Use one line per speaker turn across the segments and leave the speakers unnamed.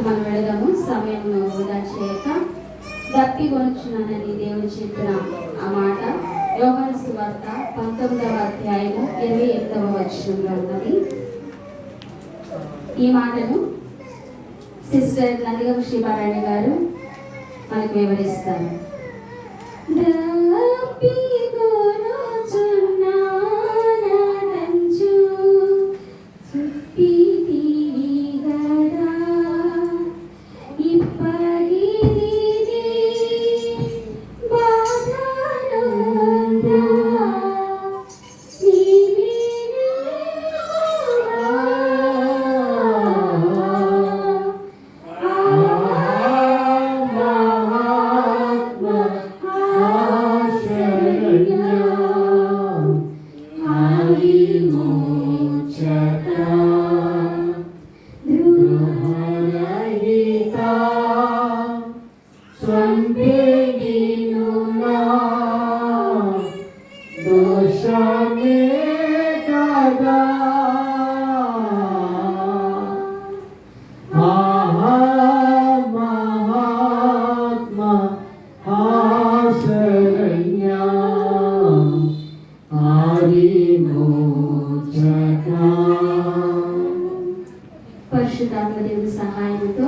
మనం వెళదాము. సమయం వృధా చేయక దప్పిగొనుచున్నానని దేవుడు చెప్పిన ఆ మాట యోహాను సువార్త 19వ అధ్యాయము 28వ వచనంలో ఉన్నది. ఈ మాటను సిస్టర్ నందిగం శ్రీపారాయణ గారు మనకు వివరిస్తారు. పరిశుద్ధాత్మ దేవుని సహాయంతో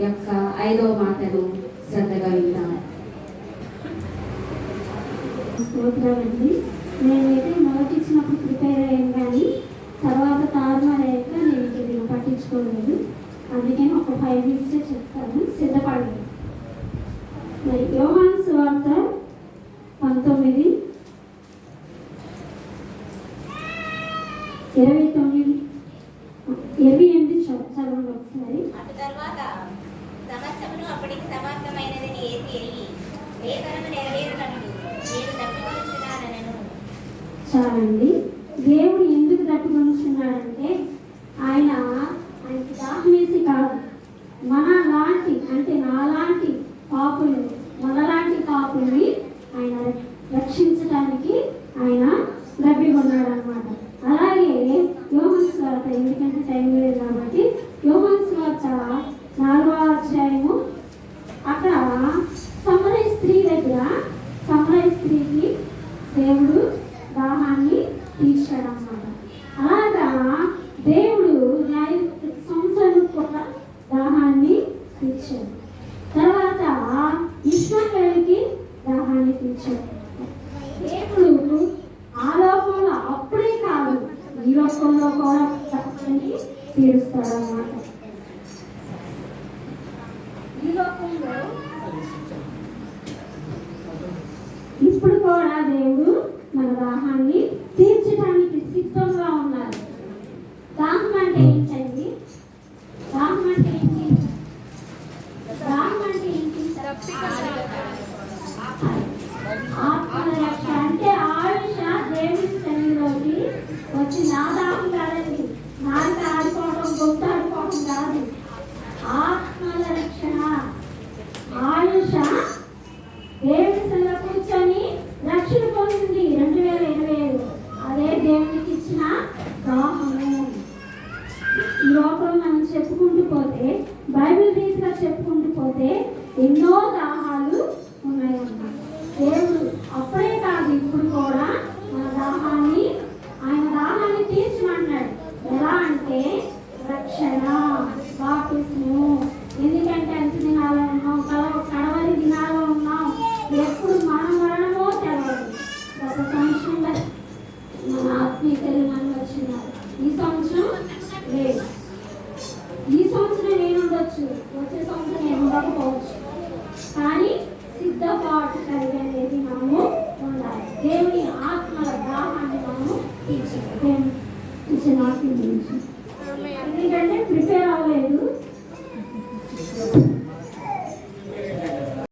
యొక్క 5వ మాటను శ్రద్ధగా వింటాము.
స్తోత్రాలండి. నేనైతే మొదటి ఇచ్చినప్పుడు ప్రిపేర్ అయ్యాను, కానీ తర్వాత తారుమారు అయ్యాక నేను పట్టించుకోలేదు. అందుకని ఒక 5 minutes చెప్తాను, సిద్ధపడలేదు. యోహాను సువార్త 19:28 చదవండి ఒకసారి.
అటు తర్వాత సమస్తమును అప్పటికి సమాప్తమైనదని యేసు ఎరిగి లేఖనము నెరవేరునట్లు నేను తప్పికొనుచున్నాననెను.
చాలండి. దేవుడు ఎందుకు తప్పికొనుచున్నాడంటే ఆయనకి దాహమేసి కాదు, మనలాంటి అంటే నాలాంటి పాపులు, మనలాంటి పాపుల్ని ఆయన రక్షించడానికి ఆయన దప్పికొన్నాడు అన్నమాట. అలాగే యోహాను సువార్త, ఎందుకంటే టైం లేదు కాబట్టి యోహాను సువార్త 4వ అధ్యాయము, అక్కడ సమరయ స్త్రీకి దేవుడు దాహాన్ని తీర్చాడన్నమాట. అలాగా దేవుడు సంవత్సరం కూడా దాహాన్ని తీర్చాడు. తర్వాత ఇశ్రాయేలుకి దాహాన్ని తీర్చాడు. దేవుడు ఆ లోకంలో అప్పుడే కాదు, ఈ లోకంలో కూడా దాహాన్ని తీరుస్తాడు అన్నమాట. ఈ లోకంలో ఇప్పుడు కూడా దేవుడు మన దాహాన్ని తీర్చడానికి సిద్ధంగా ఉన్నారు. దాహం అంటే ఏంటండి? దాహం అంటే ఏంటి? ఆత్మరక్ష అంటే ఆయుష దేవుని సన్నిధిలోకి వచ్చి నా దాహం కాదండి, నాలుక ఆడుకోవడం, గొంతు ఆడుకోవడం కాదు. ఆత్మల రక్షణ, ఆయుష దేవుని సన్నిధిలో కూర్చొని రక్షణ పొందింది 2025. అదే దేవునికి ఇచ్చిన దాహము. ఈ లోపల మనం చెప్పుకుంటూ పోతే, బైబిల్ రీతిగా చెప్పుకుంటూ పోతే ఎన్నో దాహాలు ఉన్నాయన్నమాట. దేవుడు అప్పుడే కాదు, ఇప్పుడు కూడా మన దాహాన్ని, ఆయన దాహాన్ని తీర్చమన్నాడు. ఎలా అంటే రక్షణ, బాప్తిస్మము. ఎందుకంటే అంత దినాల్లో ఉన్నాం, కడవరి దినాల్లో ఉన్నాం. ఎప్పుడు మన మరణమో తెలియదు. గత సంవత్సరంలో మన ఆత్మీయులు మనకు వచ్చినారు, ఈ సంవత్సరం లేదు. ఈ సంవత్సరం నేను ఉండొచ్చు, వచ్చే సంవత్సరం నేను ఉండకపోవచ్చు. కానీ సిద్ధపాటు కలిగి అనేది మనము ఉండాలి. దేవుని ఆత్మల దాహాన్ని మనము తీర్చాలి. ఎందుకంటే ప్రిపేర్ అవ్వలేదు.